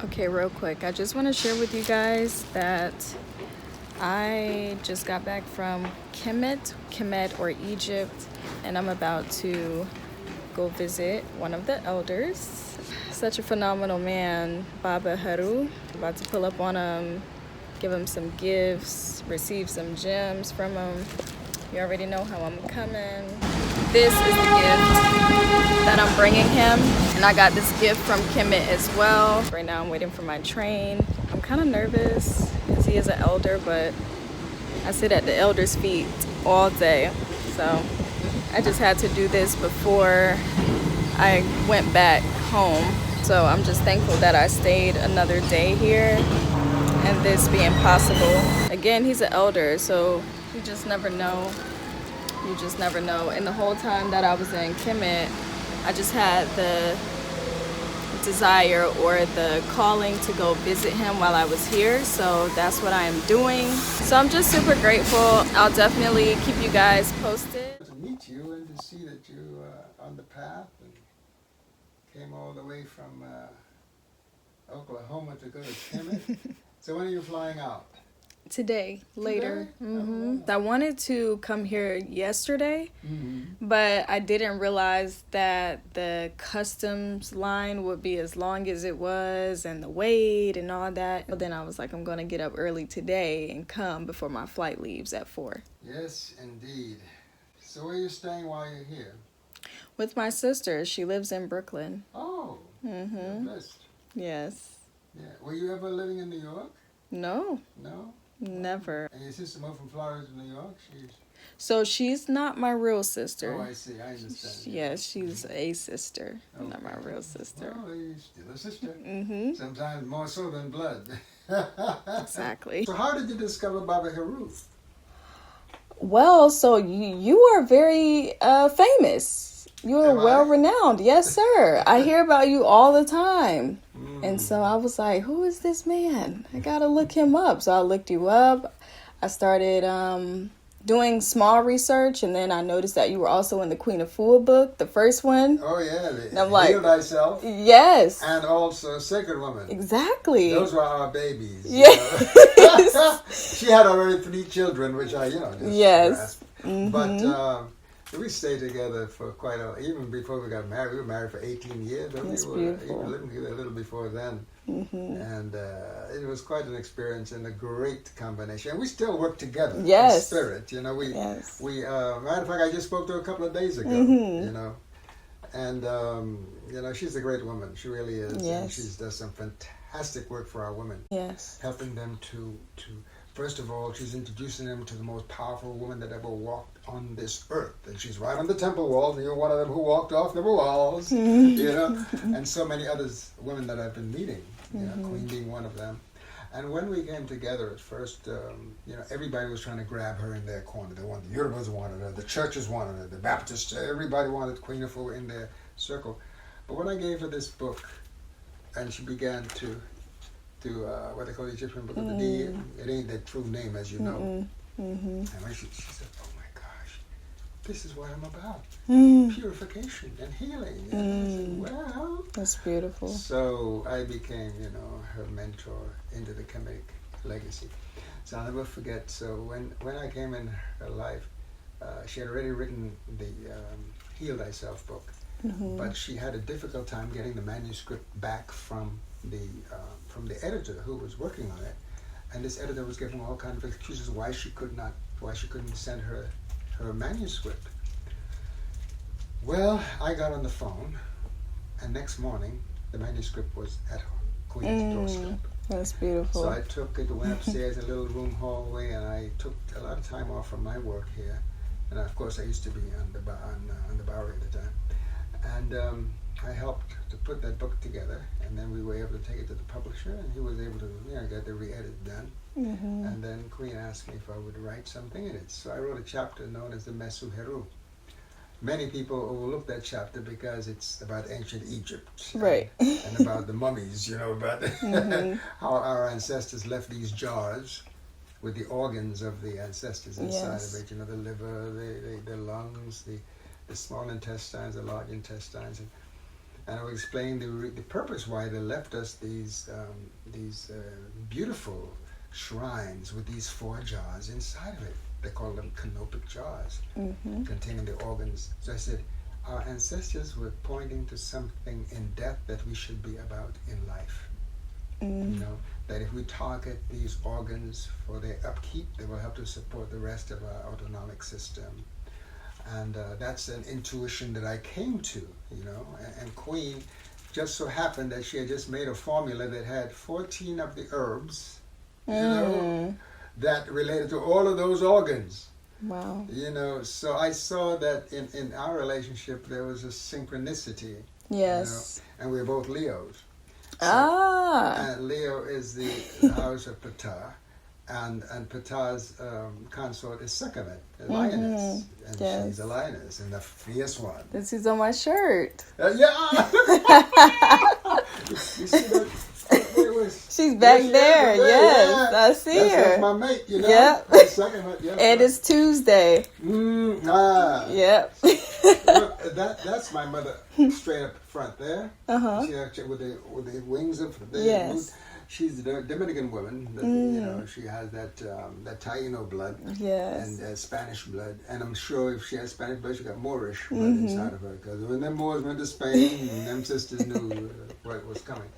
Okay, real quick, I just want to share with you guys that I just got back from Kemet or Egypt, and I'm about to go visit one of the elders. Such a phenomenal man, Baaba Heru. About to pull up on him, give him some gifts, receive some gems from him. You already know how I'm coming. This is the gift that I'm bringing him, and I got this gift from Kemet as well. Right now I'm waiting for my train. I'm kind of nervous because he is an elder, but I sit at the elder's feet all day, so I just had to do this before I went back home. So I'm just thankful that I stayed another day here and this being possible. Again, he's an elder, so you just never know. You just never know. And the whole time that I was in Kemet, I just had the desire or the calling to go visit him while I was here. So that's what I am doing. So I'm just super grateful. I'll definitely keep you guys posted. To meet you and to see that you are on the path and came all the way from Oklahoma to go to Kemet. So when are you flying out? Today, later. Today? I wanted to come here yesterday, but I didn't realize that the customs line would be as long as it was and the wait and all that. But then I was like, I'm going to get up early today and come before my flight leaves at 4. Yes, indeed. So where are you staying while you're here? With my sister. She lives in Brooklyn. Oh, you're blessed. Yes. Yeah. Were you ever living in New York? No. No? Never. And your sister moved from Florida to New York? So she's not my real sister. Oh, I see. I understand. Yes, she's a sister, not my real sister. Well, you're still a sister. Sometimes more so than blood. Exactly. So how did you discover Baaba Heru? Well, so you are very famous. You are well renowned. Yes, sir. I hear about you all the time. And so I was like, who is this man? I got to look him up. So I looked you up. I started doing small research, and then I noticed that you were also in the Queen Afua book, the first one. Oh, yeah. And I'm like, Heal Thyself. Yes. And also Sacred Woman. Exactly. Those were our babies. Yes. She had already 3 children, which I, just grasped. But we stayed together for even before we got married. We were married for 18 years. That's we were beautiful. even living together a little before then. And it was quite an experience and a great combination. And we still work together. Yes. In spirit. We matter of fact, I just spoke to her a couple of days ago. And she's a great woman. She really is. Yes. And she does some fantastic work for our women. Yes. Helping them to first of all, she's introducing them to the most powerful woman that ever walked on this earth. And she's right on the temple walls, and you're one of them who walked off the walls, and so many others, women that I've been meeting, Queen being one of them. And when we came together at first, everybody was trying to grab her in their corner. The Yorubas wanted her, the churches wanted her, the Baptists, everybody wanted Queen Afua in their circle. But when I gave her this book, and she began to what they call the Egyptian Book of the Dead. It ain't that true name, as you know. And when she said, oh my gosh, this is what I'm about. Purification and healing. And I said, well. That's beautiful. So I became, her mentor into the Kemetic legacy. So I'll never forget. So when I came in her life, she had already written the Heal Thyself book. But she had a difficult time getting the manuscript back from the editor who was working on it, and this editor was giving all kinds of excuses why she couldn't send her manuscript. Well, I got on the phone, and next morning the manuscript was at Queen's doorstep. That's beautiful. So I took it, went upstairs in a little room hallway, and I took a lot of time off from my work here, and of course I used to be on the Bowery at the time, and I helped to put that book together, and then we were able to take it to the publisher, and he was able to get the re-edit done. And then Queen asked me if I would write something in it. So I wrote a chapter known as the Mesu Heru. Many people overlook that chapter because it's about ancient Egypt. Right. And about the mummies, about how our ancestors left these jars with the organs of the ancestors inside of it. The liver, the lungs, the small intestines, the large intestines. And I will explain the purpose why they left us these beautiful shrines with these 4 jars inside of it. They call them canopic jars, containing the organs. So I said, our ancestors were pointing to something in death that we should be about in life. You know, that if we target these organs for their upkeep, they will help to support the rest of our autonomic system. And that's an intuition that I came to, you know. And Queen just so happened that she had just made a formula that had 14 of the herbs, you know, that related to all of those organs. Wow. You know, so I saw that in our relationship there was a synchronicity. Yes. You know, and we're both Leos. So, and Leo is the house of Ptah. And Ptah's consort is Kemet, a lioness, and she's a lioness and a fierce one. This is on my shirt. Yeah. You see that? She's back there. Yes, yeah. I see her. That's my mate, you know. Yep. Yep. And it's Tuesday. Yep. That's my mother, straight up front there. She actually with the wings of the yes. She's the Dominican woman. You know, she has that Taino blood, yes, and Spanish blood. And I'm sure if she has Spanish blood, she got Moorish blood inside of her. Because when them Moors went to Spain, them sisters knew what was coming.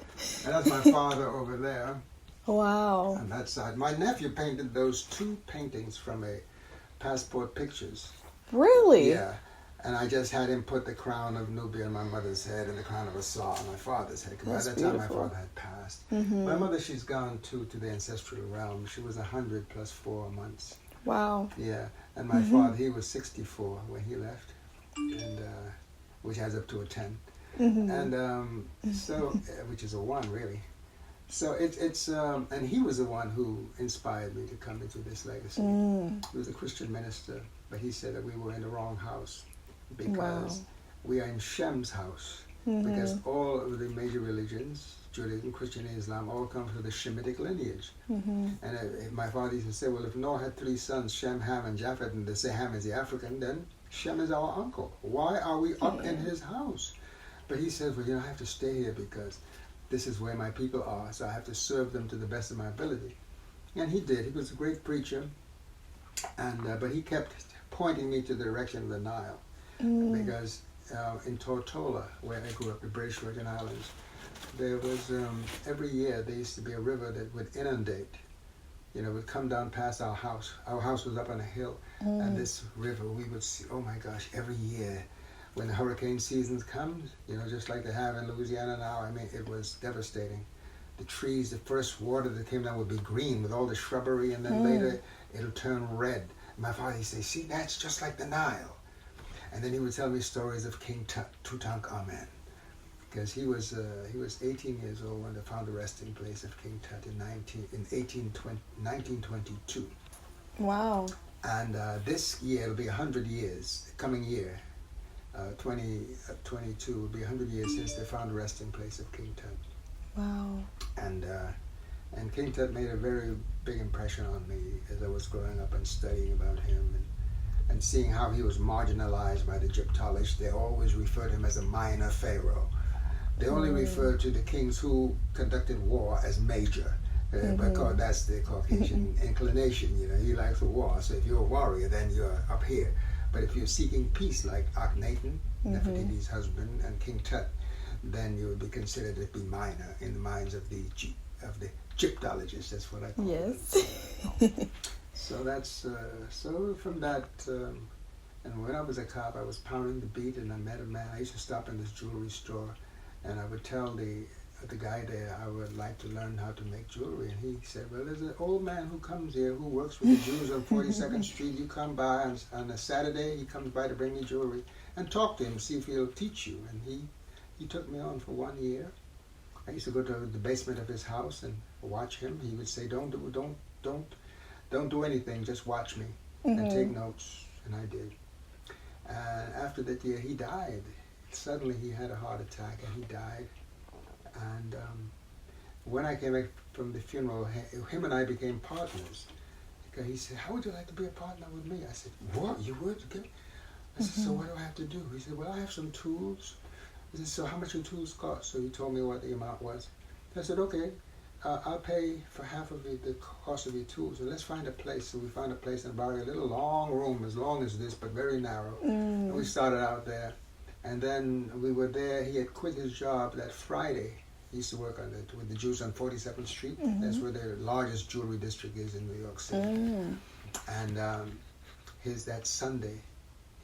And that's my father over there. Wow. On that side, my nephew painted those 2 paintings from a passport pictures. Really? Yeah. And I just had him put the crown of Nubia on my mother's head and the crown of Asa on my father's head. Because by that time my father had passed. My mother, she's gone to the ancestral realm. She was 100 plus 4 months. Wow. Yeah. And my father, he was 64 when he left. And which adds up to a 10. And so, which is a 1 really. So it's and he was the one who inspired me to come into this legacy. He was a Christian minister, but he said that we were in the wrong house. Because we are in Shem's house. Because all of the major religions, Judaism, Christianity, Islam, all come from the Kemetic lineage. And my father used to say, well, if Noah had 3 sons, Shem, Ham, and Japheth, and they say Ham is the African, then Shem is our uncle. Why are we up in his house? But he says, well, you know, I have to stay here because this is where my people are, so I have to serve them to the best of my ability. And he did. He was a great preacher, and but he kept pointing me to the direction of the Nile. Because in Tortola, where I grew up, the British Virgin Islands, there was, every year there used to be a river that would inundate, you know, would come down past our house. Our house was up on a hill, and this river, we would see, oh my gosh, every year when the hurricane seasons comes, you know, just like they have in Louisiana now, I mean, it was devastating. The trees, the first water that came down would be green with all the shrubbery, and then later it'll turn red. My father, he'd say, see, that's just like the Nile. And then he would tell me stories of King Tutankhamun, because he was 18 years old when they found the resting place of King Tut in 1922. Wow. And this year, it'll be 100 years, coming year, 2022 will be 100 years since they found the resting place of King Tut. Wow. And King Tut made a very big impression on me as I was growing up and studying about him and seeing how he was marginalized by the Egyptologists. They always referred him as a minor pharaoh. They only referred to the kings who conducted war as major, because that's the Caucasian inclination. You know, he likes a war. So if you're a warrior, then you're up here. But if you're seeking peace, like Akhenaten, Nefertiti's husband, and King Tut, then you would be considered to be minor in the minds of the Egyptologists. That's what I call them. Yes. So that's so from that. And when I was a cop, I was pounding the beat, and I met a man. I used to stop in this jewelry store, and I would tell the guy there I would like to learn how to make jewelry. And he said, well, there's an old man who comes here who works with the Jews on 42nd Street. You come by on a Saturday, he comes by to bring me jewelry, and talk to him, see if he'll teach you. And he took me on for 1 year. I used to go to the basement of his house and watch him. He would say, don't do anything, just watch me and take notes. And I did. And after that year, he died. Suddenly he had a heart attack and he died. And when I came back from the funeral, him and I became partners. Because he said, how would you like to be a partner with me? I said, what, you would? Okay. I said, so what do I have to do? He said, well, I have some tools. He said, so how much your tools cost? So he told me what the amount was. I said, okay, I'll pay for half of the cost of your tools. And let's find a place. So we found a place in Bari, a little long room, as long as this, but very narrow. And we started out there. And then we were there. He had quit his job that Friday. He used to work with the Jews on 47th Street. That's where the largest jewelry district is in New York City. And that Sunday,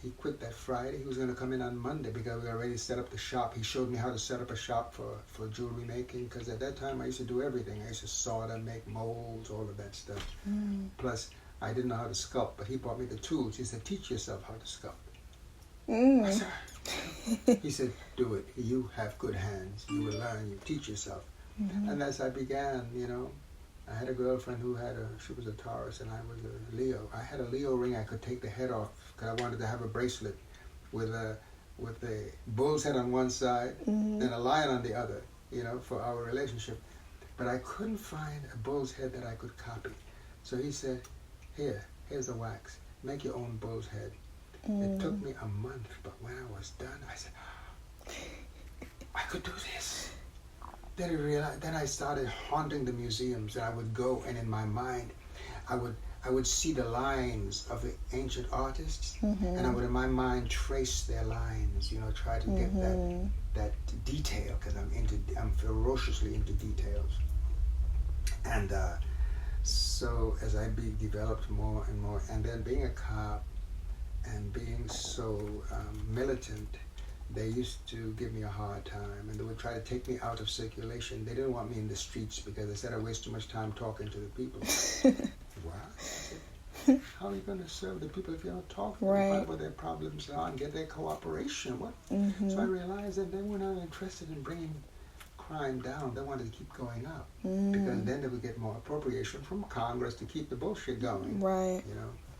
he quit that Friday. He was going to come in on Monday because we already set up the shop. He showed me how to set up a shop for jewelry making, because at that time I used to do everything. I used to solder, make molds, all of that stuff. Plus, I didn't know how to sculpt, but he brought me the tools. He said, teach yourself how to sculpt. I said, he said, do it. You have good hands. You will learn. You teach yourself. And as I began, I had a girlfriend who she was a Taurus and I was a Leo. I had a Leo ring I could take the head off because I wanted to have a bracelet with a bull's head on one side and a lion on the other, for our relationship. But I couldn't find a bull's head that I could copy. So he said, here's the wax. Make your own bull's head. It took me a month, but when I was done, I said, I could do this. Then I started haunting the museums, and I would go, and in my mind, I would see the lines of the ancient artists, and I would in my mind trace their lines, try to get that detail, because I'm ferociously into details. And so as I developed more and more, and then being a cop and being so militant, they used to give me a hard time, and they would try to take me out of circulation. They didn't want me in the streets because they said I waste too much time talking to the people. What? How are you going to serve the people if you don't talk to them, find what their problems are, and get their cooperation? What? So I realized that they were not interested in bringing crime down. They wanted to keep going up because then they would get more appropriation from Congress to keep the bullshit going. Right.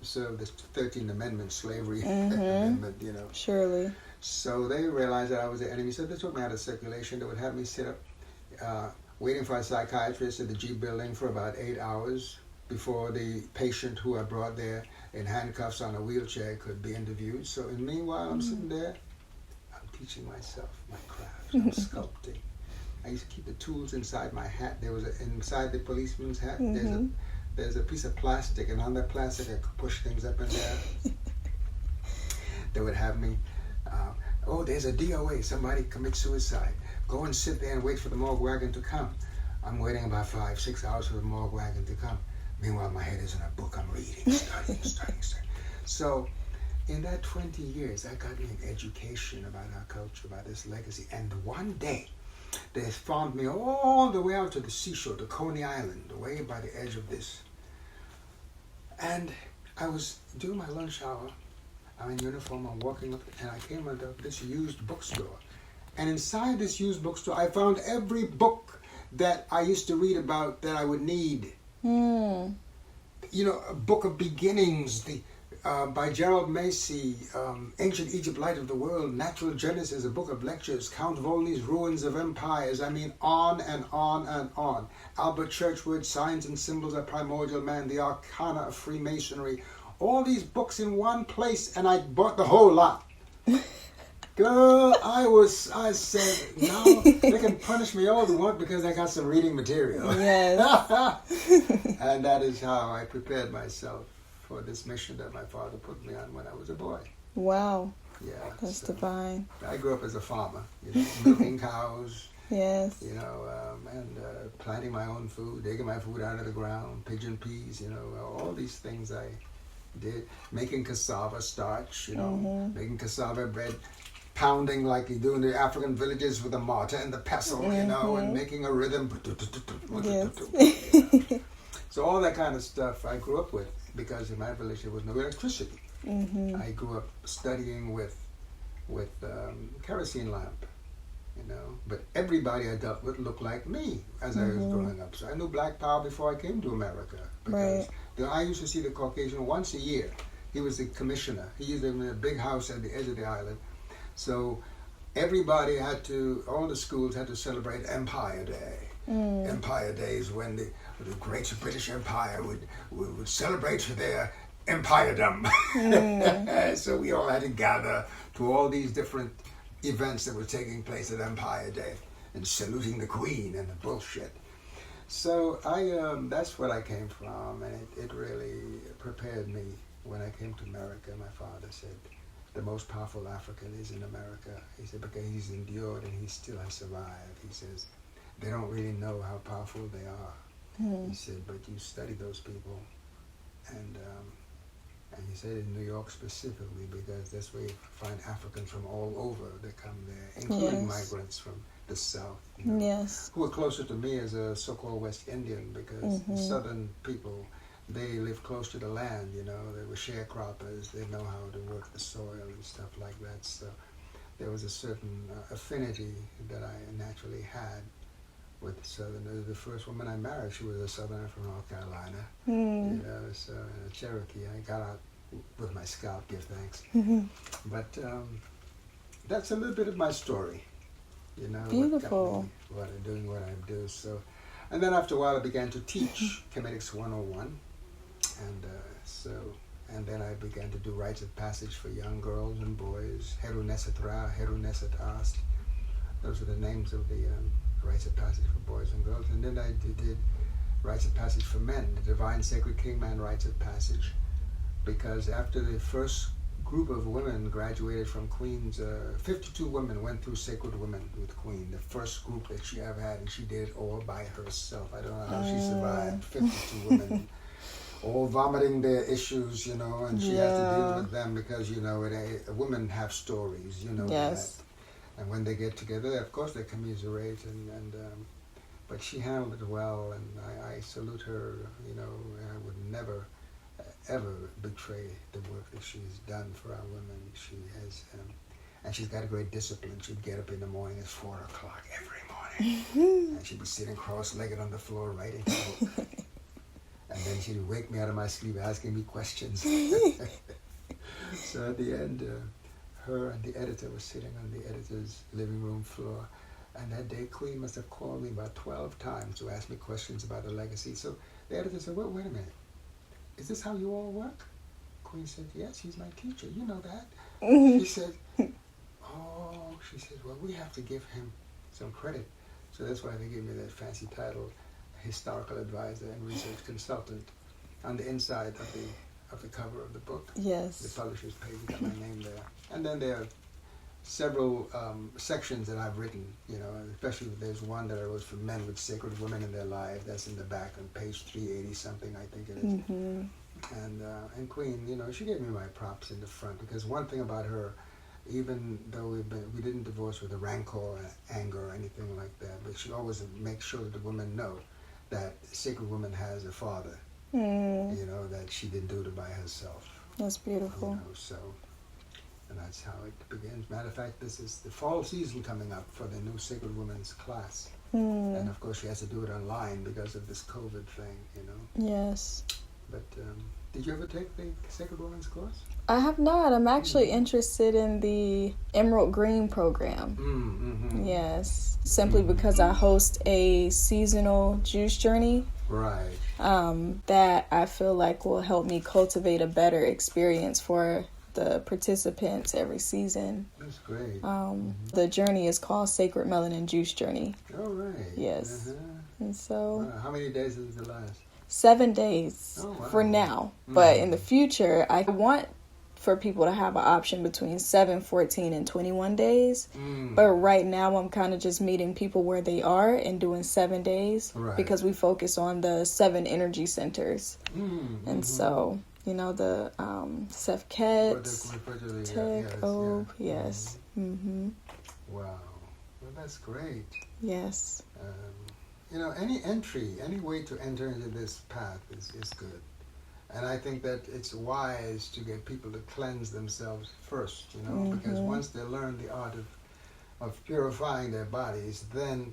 So this 13th Amendment, slavery amendment, Surely. So they realized that I was the enemy, so they took me out of circulation. They would have me sit up waiting for a psychiatrist at the G building for about 8 hours before the patient who I brought there in handcuffs on a wheelchair could be interviewed. So meanwhile, I'm sitting there, I'm teaching myself my craft. I'm sculpting. I used to keep the tools inside my hat. There was inside the policeman's hat, there's a piece of plastic, and on that plastic I could push things up and down. They would have me, there's a DOA, somebody commits suicide. Go and sit there and wait for the morgue wagon to come. I'm waiting about 5-6 hours for the morgue wagon to come. Meanwhile, my head is in a book I'm reading, studying. So in that 20 years, I got me an education about our culture, about this legacy. And one day, they found me all the way out to the seashore, to Coney Island, way by the edge of this. And I was doing my lunch hour. I'm in uniform, I'm walking up, and I came into this used bookstore. And inside this used bookstore, I found every book that I used to read about that I would need. A book of beginnings, by Gerald Macy, Ancient Egypt, Light of the World, Natural Genesis, a book of lectures, Count Volney's Ruins of Empires, on and on and on. Albert Churchward's Signs and Symbols of Primordial Man, The Arcana of Freemasonry, all these books in one place, and I bought the whole lot. Girl, I said, now they can punish me all they want because I got some reading material. Yes. And that is how I prepared myself for this mission that my father put me on when I was a boy. Wow. Yeah. That's divine. I grew up as a farmer, milking cows. Yes. And planting my own food, digging my food out of the ground, pigeon peas, all these things I did. Making cassava starch, making cassava bread, pounding like you do in the African villages with a mortar and the pestle, and making a rhythm. Yes. So all that kind of stuff I grew up with because in my village there was no electricity. I grew up studying with kerosene lamp, but everybody I dealt with looked like me as I was growing up. So I knew Black Power before I came to America because I used to see the Caucasian once a year. He was the commissioner. He lived in a big house at the edge of the island. So everybody all the schools had to celebrate Empire Day. Empire Days when the great British Empire would celebrate their empiredom. So we all had to gather to all these different events that were taking place at Empire Day and saluting the Queen and the bullshit. So that's what I came from, and it really prepared me. When I came to America, my father said, the most powerful African is in America. He said, because he's endured and he still has survived. He says, they don't really know how powerful they are. He said, but you study those people. And he said in New York specifically, because that's where you find Africans from all over that come there, including migrants from the South, who are closer to me as a so-called West Indian, because the Southern people, they live close to the land, they were sharecroppers, they know how to work the soil and stuff like that, so there was a certain affinity that I naturally had with the Southerners. The first woman I married, she was a Southerner from North Carolina, so a Cherokee. I got out with my scalp, give thanks. But that's a little bit of my story, Beautiful. What I'm doing, what I do. So, and then after a while, I began to teach Kemetics 101, and then I began to do rites of passage for young girls and boys. Heru Neset Ra, Heru Neset Ast. Those are the names of the rites of passage for boys and girls. And then I did rites of passage for men, the Divine Sacred King Man rites of passage, because after the first group of women graduated from Queen's, 52 women went through Sacred Women with Queen, the first group that she ever had, and she did it all by herself. I don't know how she survived, 52 women, all vomiting their issues, and she has to deal with them because, women have stories, that. And when they get together, of course they commiserate, but she handled it well, and I salute her, I would never ever betray the work that she's done for our women. She has, and she's got a great discipline. She'd get up in the morning at 4 o'clock every morning, and she'd be sitting cross-legged on the floor writing. And then she'd wake me out of my sleep asking me questions. So at the end, her and the editor were sitting on the editor's living room floor, and that day Queen must have called me about 12 times to ask me questions about the legacy. So the editor said, wait a minute. Is this how you all work? Queen said, yes, he's my teacher. You know that. She said, well, we have to give him some credit. So that's why they gave me that fancy title, historical advisor and research consultant, on the inside of the cover of the book. Yes. The publisher's page, got my name there. And then there are several sections that I've written, especially there's one that I wrote for men with sacred women in their lives. That's in the back on page 380 something, I think it is. And Queen, she gave me my props in the front, because one thing about her, even though we didn't divorce with a rancor or anger or anything like that, but she always makes sure that the women know that sacred woman has a father, that she didn't do it by herself. That's beautiful. And that's how it begins. Matter of fact, this is the fall season coming up for the new Sacred Women's class. And of course she has to do it online because of this COVID thing, Yes. But did you ever take the Sacred Women's course? I have not. I'm actually interested in the Emerald Green program. Yes. Simply because I host a seasonal juice journey. Right. That I feel like will help me cultivate a better experience for the participants every season. That's great. The journey is called Sacred Melanin Juice Journey. Oh, right. Yes. And so... Wow. How many days does it last? 7 days for now. But in the future, I want for people to have an option between 7, 14, and 21 days. But right now, I'm kind of just meeting people where they are and doing 7 days because we focus on the 7 energy centers. And so... the Sefket, Tek, Ob, yes. Wow. Well, that's great. Yes. Any way to enter into this path is good. And I think that it's wise to get people to cleanse themselves first, because once they learn the art of purifying their bodies, then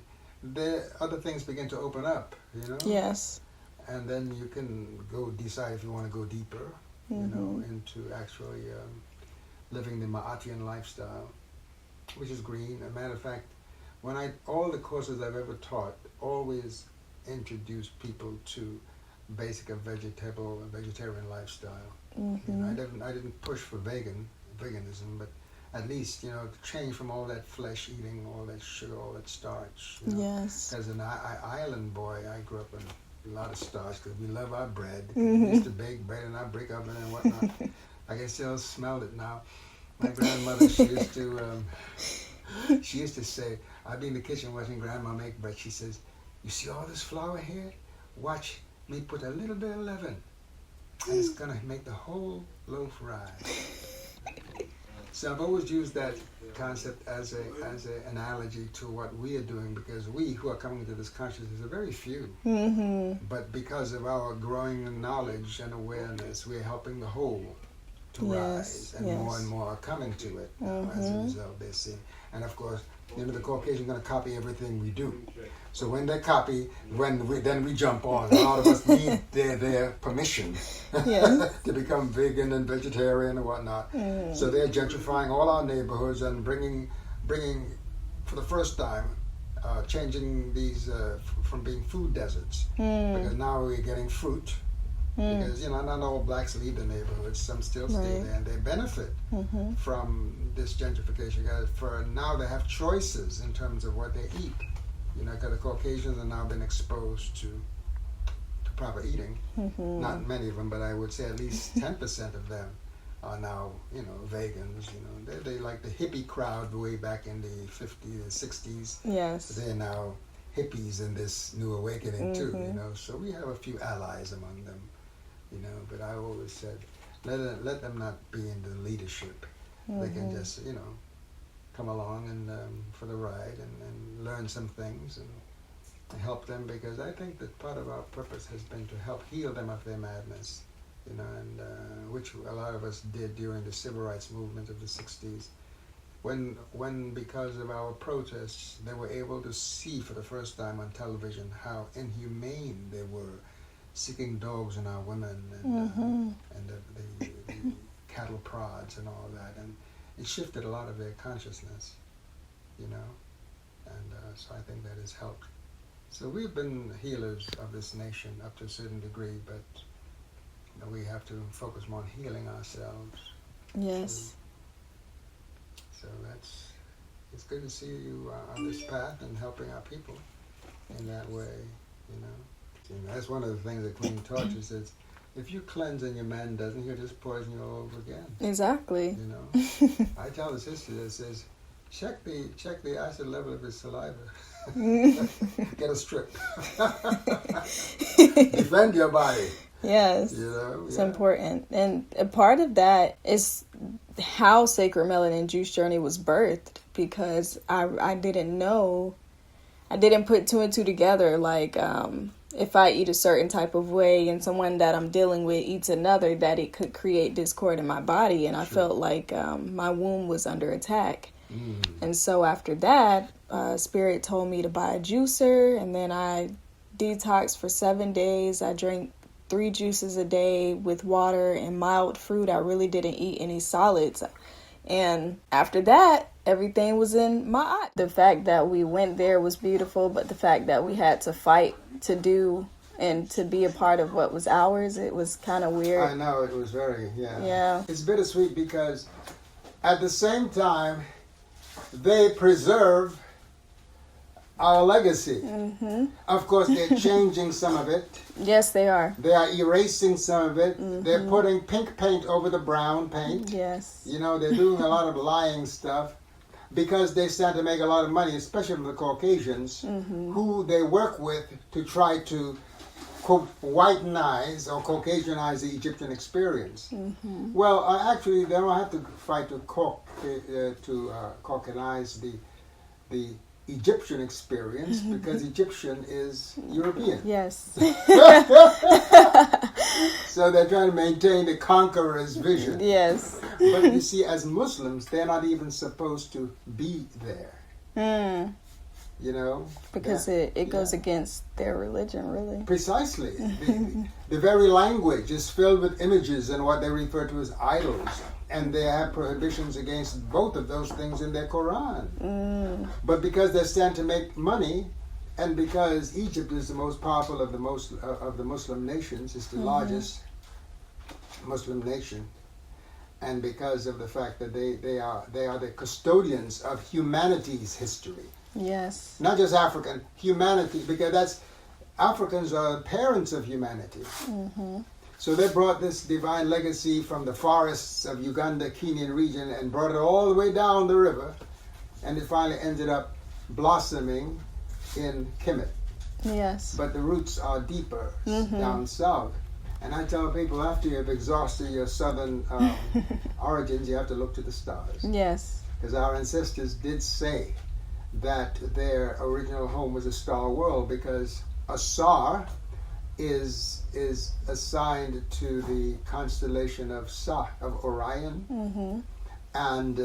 other things begin to open up, Yes. And then you can decide if you want to go deeper, into actually living the Ma'atian lifestyle, which is green. As a matter of fact, all the courses I've ever taught always introduce people to basic vegetarian lifestyle. I didn't push for veganism, but at least, to change from all that flesh eating, all that sugar, all that starch. Yes. As an island boy, I grew up on a lot of starch because we love our bread. We used to bake bread in our brick oven and whatnot. I can still smell it now. My grandmother, she used to say, I'd be in the kitchen watching Grandma make bread. She says, you see all this flour here? Watch me put a little bit of leaven, and it's going to make the whole loaf rise. So I've always used that concept as an analogy to what we are doing, because we who are coming to this consciousness are very few. Mm-hmm. But because of our growing knowledge and awareness, we're helping the whole to rise, and more are coming to it now as a result. They're seeing, and of course, the Caucasians are going to copy everything we do. So when they copy, then we jump on. A lot of us need their permission to become vegan and vegetarian and whatnot. So they're gentrifying all our neighborhoods and bringing for the first time, changing these from being food deserts, because now we're getting fruit. Because not all blacks leave the neighborhoods, some still stay there, and they benefit from this gentrification. For now, they have choices in terms of what they eat. Because the Caucasians have now been exposed to proper eating. Not many of them, but I would say at least 10% of them are now, vegans. They like the hippie crowd way back in the 50s and 60s. Yes. They're now hippies in this new awakening too. So we have a few allies among them. But I always said, let them not be in the leadership. They can just, come along and for the ride and learn some things and help them, because I think that part of our purpose has been to help heal them of their madness, and which a lot of us did during the civil rights movement of the 60s. When because of our protests, they were able to see for the first time on television how inhumane they were, sicking dogs on our women and the cattle prods and all that, and it shifted a lot of their consciousness, and so I think that has helped. So we've been healers of this nation up to a certain degree, but we have to focus more on healing ourselves. Yes. So it's good to see you on this path and helping our people in that way, That's one of the things that Queen taught us is, if you cleanse and your man doesn't, he'll just poison you all over again. Exactly. I tell the sister that says, check the acid level of his saliva. Get a strip. Defend your body. Yes. It's important. And a part of that is how Sacred Melanin Juice Journey was birthed, because I didn't know, I didn't put two and two together, like if I eat a certain type of way and someone that I'm dealing with eats another, that it could create discord in my body. And I felt like my womb was under attack. And so after that, Spirit told me to buy a juicer, and then I detoxed for 7 days. I drank 3 juices a day with water and mild fruit. I really didn't eat any solids. And after that, everything was in my eye. The fact that we went there was beautiful, but the fact that we had to fight to do and to be a part of what was ours, it was kind of weird. I know, it was very, It's bittersweet because at the same time, they preserve our legacy. Of course, they're changing some of it. Yes, they are. They are erasing some of it. They're putting pink paint over the brown paint. Yes. They're doing a lot of lying stuff because they stand to make a lot of money, especially from the Caucasians, who they work with to try to, quote, whitenize or Caucasianize the Egyptian experience. Well, actually, they don't have to fight to Caucasianize the Egyptian experience, because Egyptian is European. Yes. So they're trying to maintain the conqueror's vision. Yes. But you see, as Muslims, they're not even supposed to be there. Because it goes against their religion, really. Precisely. The very language is filled with images and what they refer to as idols. And they have prohibitions against both of those things in their Quran. But because they stand to make money, and because Egypt is the most powerful of the Muslim nations, it's the largest Muslim nation, and because of the fact that they are the custodians of humanity's history. Yes. Not just African, humanity, because Africans are parents of humanity. Mm-hmm. So they brought this divine legacy from the forests of Uganda, Kenyan region, and brought it all the way down the river, and it finally ended up blossoming in Kemet. Yes. But the roots are deeper down south. And I tell people, after you've exhausted your southern origins, you have to look to the stars. Yes. Because our ancestors did say that their original home was a star world, because a star is assigned to the constellation of Orion, and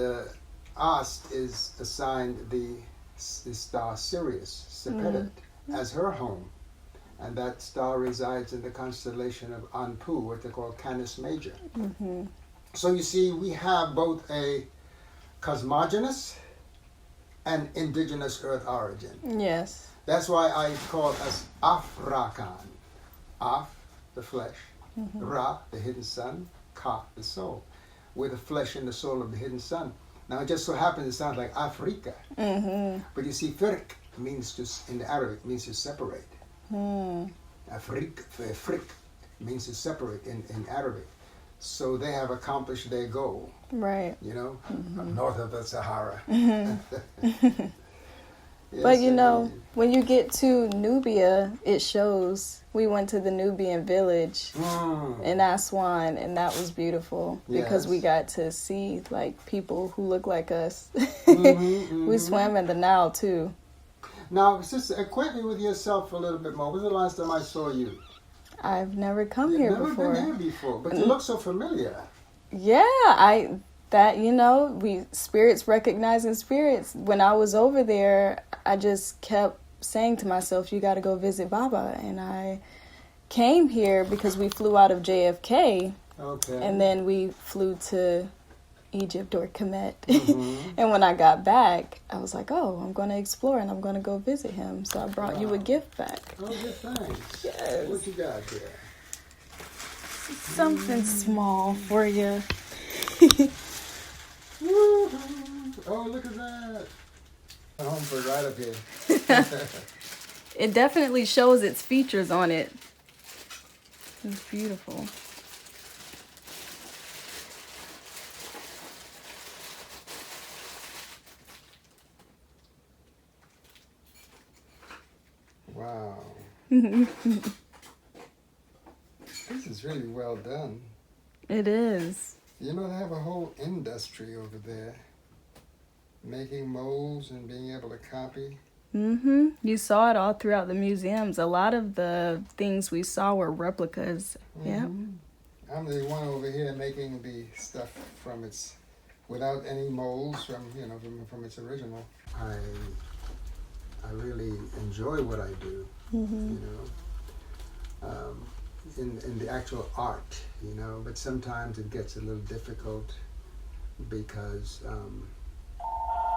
Ast is assigned the star Sirius, Kemetic, as her home. And that star resides in the constellation of Anpu, what they call Canis Major. Mm-hmm. So you see, we have both a cosmogenous and indigenous earth origin. Yes. That's why I call us Afrakan. Af, the flesh. Ra, the hidden sun. Ka, the soul. We're the flesh and the soul of the hidden sun. Now it just so happens it sounds like Afrika. But you see, Firk means to, in Arabic, means to separate. Frik means to separate in Arabic. So they have accomplished their goal. Right. You know, north of the Sahara. Yes, but you know, when you get to Nubia, it shows. We went to the Nubian village in Aswan, and that was beautiful because we got to see like people who look like us. We swam in the Nile too. Now, sister, acquaint me with yourself a little bit more. When was the last time I saw you? I've never come here before. Never been here before, but you look so familiar. Yeah, spirits recognizing spirits. When I was over there, I just kept saying to myself, you got to go visit Baaba. And I came here because we flew out of JFK. Okay. And then we flew to Egypt or Kemet. And when I got back, I was like, oh, I'm going to explore and I'm going to go visit him. So I brought you a gift back. Oh, good, thanks. Yes. What you got here? Something small for you. Oh, look at that. Home for right up here. It definitely shows its features on it. It's beautiful. Wow. This is really well done. It is. You know, they have a whole industry over there. Making molds and being able to copy. You saw it all throughout the museums. A lot of the things we saw were replicas. Yeah. I'm the one over here making the stuff without any molds from its original. I really enjoy what I do. You know, in the actual art. You know, but sometimes it gets a little difficult because.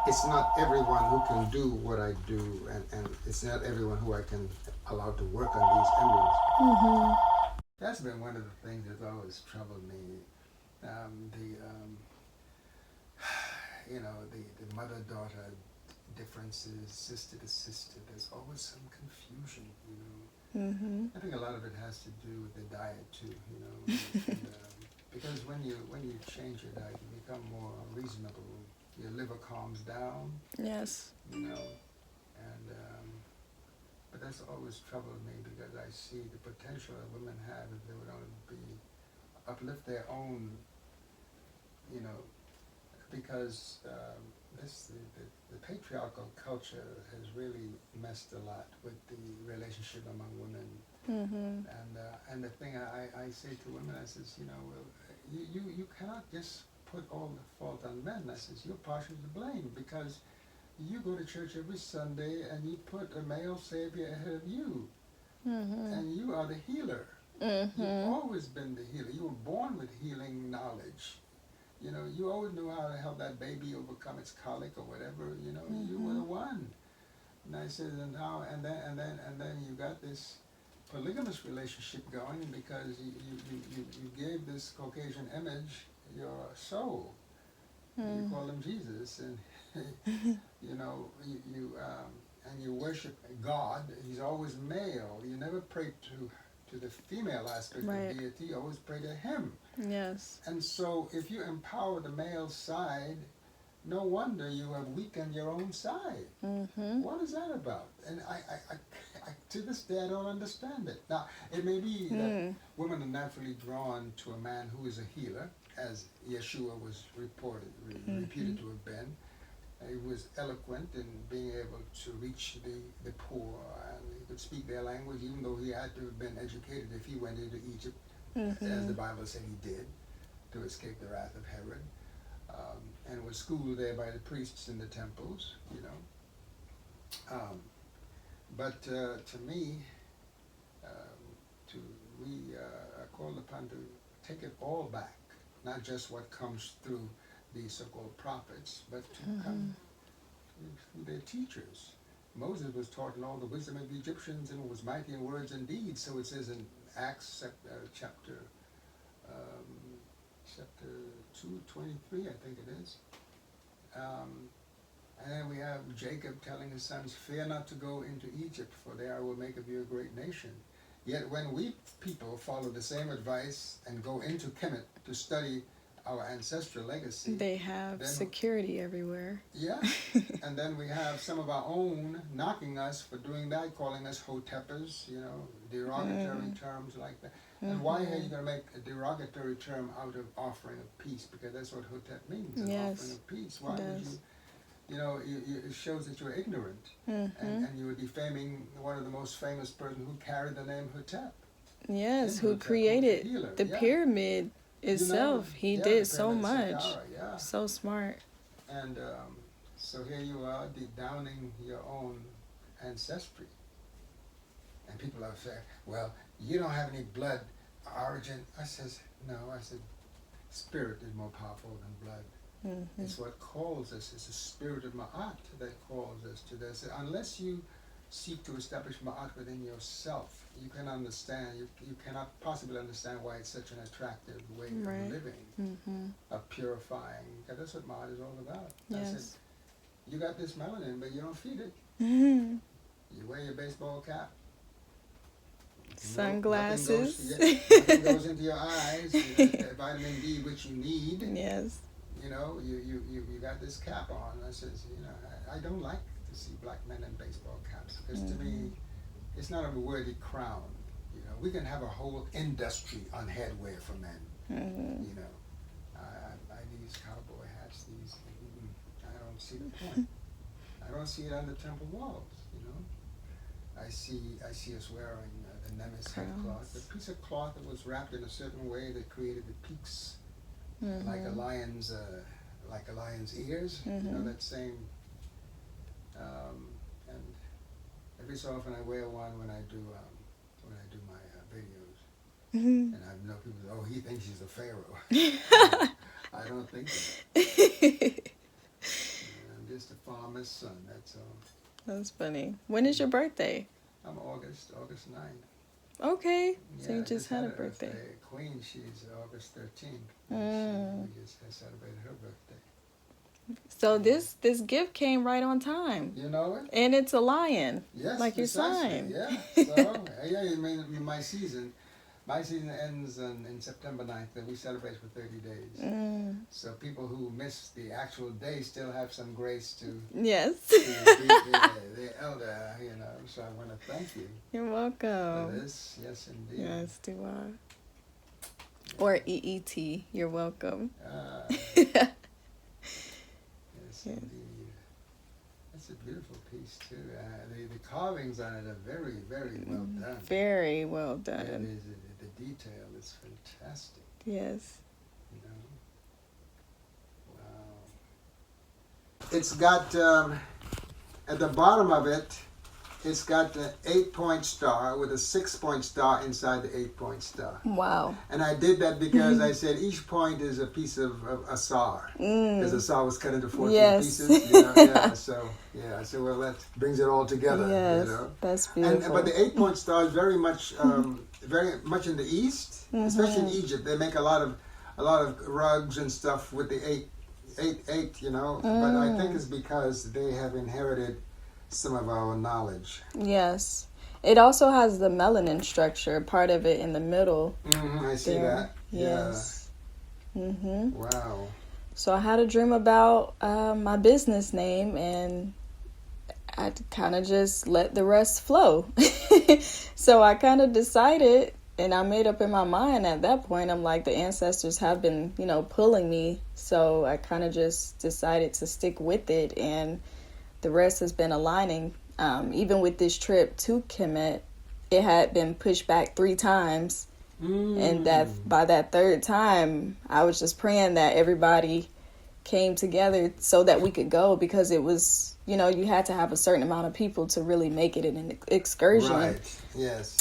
It's not everyone who can do what I do, and it's not everyone who I can allow to work on these emblems. That's been one of the things that's always troubled me. The mother-daughter differences, sister to sister. There's always some confusion, you know. I think a lot of it has to do with the diet too, you know. Because when you change your diet, you become more reasonable. Your liver calms down. Yes. You know, and but that's always troubled me because I see the potential that women have if they would only uplift their own. You know, because the patriarchal culture has really messed a lot with the relationship among women. And the thing I say to women, I says, you know, you cannot just put all the fault on men. I says, you're partially to blame because you go to church every Sunday and you put a male savior ahead of you. And you are the healer. You've always been the healer. You were born with healing knowledge. You know, you always knew how to help that baby overcome its colic or whatever. You know, you were the one. And I said, and then you got this polygamous relationship going because you gave this Caucasian image your soul. You call him Jesus, and you know and you worship God. He's always male. You never pray to the female aspect Right. of deity. You always pray to him. Yes. And so, if you empower the male side, no wonder you have weakened your own side. Mm-hmm. What is that about? And I to this day, I don't understand it. Now, it may be that women are naturally drawn to a man who is a healer, as Yeshua was reputed to have been. He was eloquent in being able to reach the poor, and he could speak their language, even though he had to have been educated if he went into Egypt, as the Bible said he did, to escape the wrath of Herod, and was schooled there by the priests in the temples, you know. But to me, we are called upon to take it all back, not just what comes through the so-called prophets, but to come through their teachers. Moses was taught in all the wisdom of the Egyptians and was mighty in words and deeds. So it says in Acts chapter 2:23, I think it is. And then we have Jacob telling his sons, "Fear not to go into Egypt, for there I will make of you a great nation." Yet when we people follow the same advice and go into Kemet to study our ancestral legacy, they have security everywhere. Yeah, and then we have some of our own knocking us for doing that, calling us hoteppers, you know, derogatory terms like that. And why are you going to make a derogatory term out of offering of peace? Because that's what hotep means, an offering of peace. Why would you? You know, it shows that you're ignorant, and you are defaming one of the most famous person who carried the name Hotep. Yes, who created the pyramid itself. He did so much. So smart. And so here you are, downing your own ancestry. And people are saying, well, you don't have any blood origin. I says, no, I said, spirit is more powerful than blood. It's what calls us. It's the spirit of Ma'at that calls us to this. Unless you seek to establish Ma'at within yourself, you can understand, you cannot possibly understand why it's such an attractive way of living, of purifying. Because that's what Ma'at is all about. I said, you got this melanin, but you don't feed it. You wear your baseball cap. Sunglasses. Nothing goes into your eyes. You know, vitamin D, which you need. Yes. You know, you got this cap on. I says, you know, I don't like to see black men in baseball caps because to me, it's not a worthy crown. You know, we can have a whole industry on headwear for men. You know, I these cowboy hats. I don't see the point. I don't see it on the temple walls. You know, I see us wearing the Nemes headcloth, a piece of cloth that was wrapped in a certain way that created the peaks. Like a lion's ears, you know, that same. And every so often I wear one when I do my videos, and I know people say, "Oh, he thinks he's a pharaoh." I don't think that. I'm just a farmer's son. That's all. That's funny. When is your birthday? I'm August 9th. Okay, Yeah, so you just had a birthday. Queen, she's August 13th. We just celebrated her birthday. So this gift came right on time. You know it? And it's a lion. Yes, like your sign. Yeah. So I mean, my season ends in September 9th, and we celebrate for 30 days. So people who miss the actual day still have some grace to yes to be the elder, you know. So I want to thank you. You're welcome. For this, yes, indeed. Yes, do I. Or EET, you're welcome. Yes, indeed. That's a beautiful piece too. The carvings on it are very, very well done. Very well done. The detail is fantastic. Yes. You know. Wow. It's got at the bottom of it. It's got the 8-point star with a 6-point star inside the 8-point star. Wow. And I did that because I said each point is a piece of asar. Because asar was cut into 14 pieces. You know? So well, that brings it all together. Yes, you know? that's beautiful. But the 8-point star is very much in the East, especially in Egypt. They make a lot of a lot of rugs and stuff with the eight, you know. But I think it's because they have inherited some of our knowledge. Yes. It also has the melanin structure, part of it in the middle. I see there. that. Yes. Yeah. Wow. So I had a dream about my business name, and I kind of just let the rest flow. So I kind of decided, and I made up in my mind at that point, I'm like, the ancestors have been, you know, pulling me. So I kind of just decided to stick with it, and the rest has been aligning. Even with this trip to Kemet, it had been pushed back 3 times. And that by that 3rd time, I was just praying that everybody came together so that we could go, because it was, you know, you had to have a certain amount of people to really make it an excursion. Right. Yes.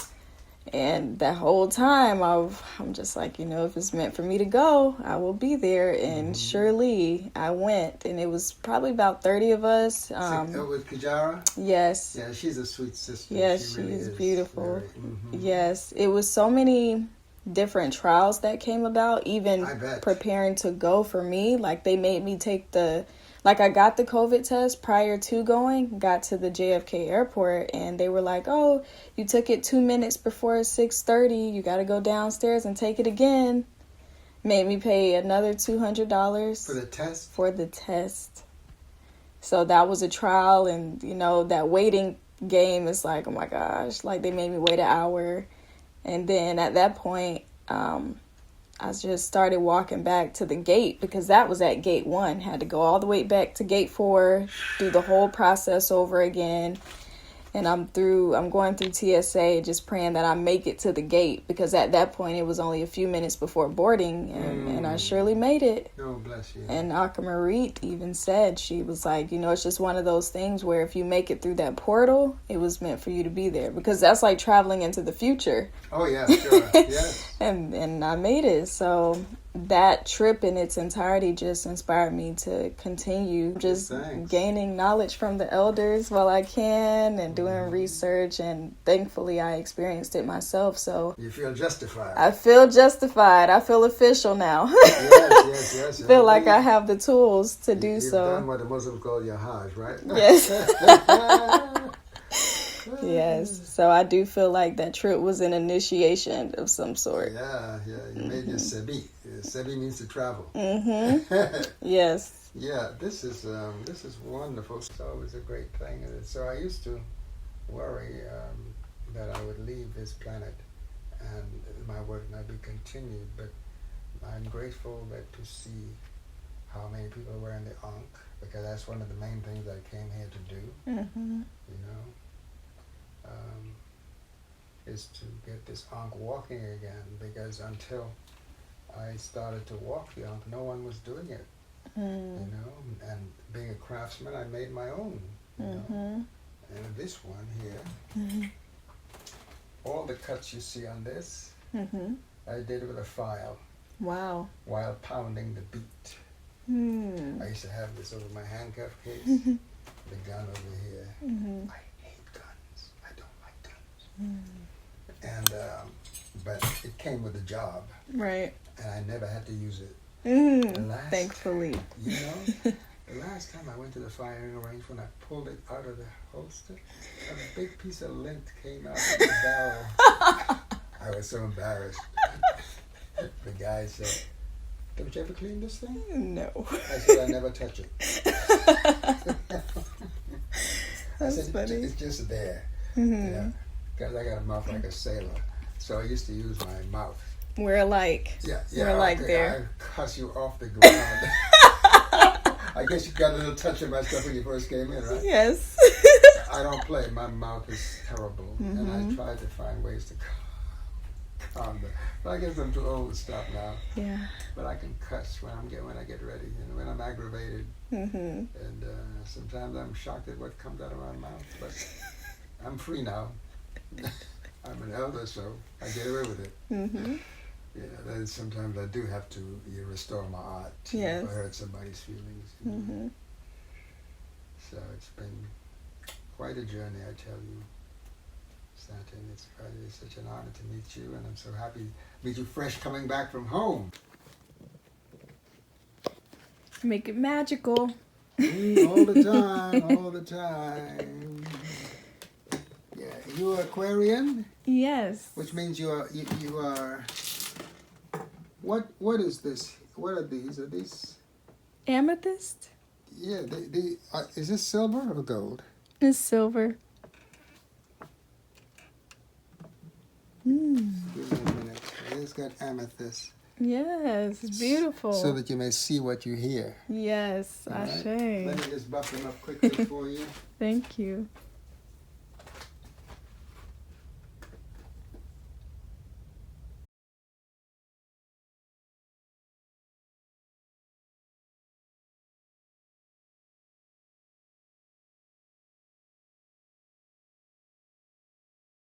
And that whole time, I'm just like, you know, if it's meant for me to go, I will be there. And surely I went. And it was probably about 30 of us. With Kajara? Yes. Yeah, she's a sweet sister. Yes, she really is is beautiful. Very, Yes, it was so many different trials that came about, even preparing to go for me. Like, they made me take I got the COVID test prior to going, got to the JFK airport, and they were like, oh, you took it 2 minutes before 6:30. You got to go downstairs and take it again. Made me pay another $200. For the test? For the test. So that was a trial, and, you know, that waiting game is like, oh my gosh, like, they made me wait an hour. And then at that point, I just started walking back to the gate, because that was at gate 1. Had to go all the way back to gate 4, do the whole process over again. And I'm going through TSA, just praying that I make it to the gate, because at that point it was only a few minutes before boarding, and I surely made it. Oh, bless you. And Akamarit even said, she was like, you know, it's just one of those things where if you make it through that portal, it was meant for you to be there, because that's like traveling into the future. Oh, yeah, sure. Yes. And I made it. So that trip in its entirety just inspired me to continue just gaining knowledge from the elders while I can, and doing research, and thankfully I experienced it myself. So you feel justified. I feel justified. I feel official now. Yes. Feel like I have the tools to do so. You've done what the Muslims call your Hajj, right? Yes. Yes, so I do feel like that trip was an initiation of some sort. Yeah, you made your Sebi. Sebi means to travel. Yes. Yeah, this is wonderful. It's always a great thing. And so I used to worry that I would leave this planet and my work not be continued, but I'm grateful that to see how many people were in the Ankh, because that's one of the main things I came here to do. You know. Is to get this Ankh walking again, because until I started to walk the Ankh, no one was doing it, you know, and being a craftsman, I made my own, you know, and this one here, all the cuts you see on this, I did with a file. Wow. While pounding the beat. I used to have this over my handcuff case, the gun over here. I hate guns. I don't like guns. And but it came with a job, right? And I never had to use it. Thankfully, you know, the last time I went to the firing range, when I pulled it out of the holster, a big piece of lint came out of the barrel. I was so embarrassed. The guy said, "Don't you ever clean this thing?" No. I said, "I never touch it." That's I said, funny. It's just there. Yeah. Because I got a mouth like a sailor. So I used to use my mouth. We're alike. Yeah. We're alike there. I cuss you off the ground. I guess you got a little touch of my stuff when you first came in, right? Yes. I don't play. My mouth is terrible. And I tried to find ways to calm them. But I guess I'm too old to stop now. Yeah. But I can cuss when I get ready, and when I'm aggravated. And sometimes I'm shocked at what comes out of my mouth. But I'm free now. I'm an elder, so I get away with it. Yeah, then sometimes I do have to restore my art if I hurt somebody's feelings. So it's been quite a journey, I tell you, Satin. It's such an honor to meet you, and I'm so happy to meet you fresh coming back from home. Make it magical. All the time, all the time. Yeah, you are Aquarian, Yes. which means you are. What is this? What are these? Are these? Amethyst Yeah, is this silver or gold? is silver. Give me a minute. It's got amethyst. Yes, it's beautiful. So that you may see what you hear. Yes, All right? Ashe. Let me just buff them up quickly for you. Thank you.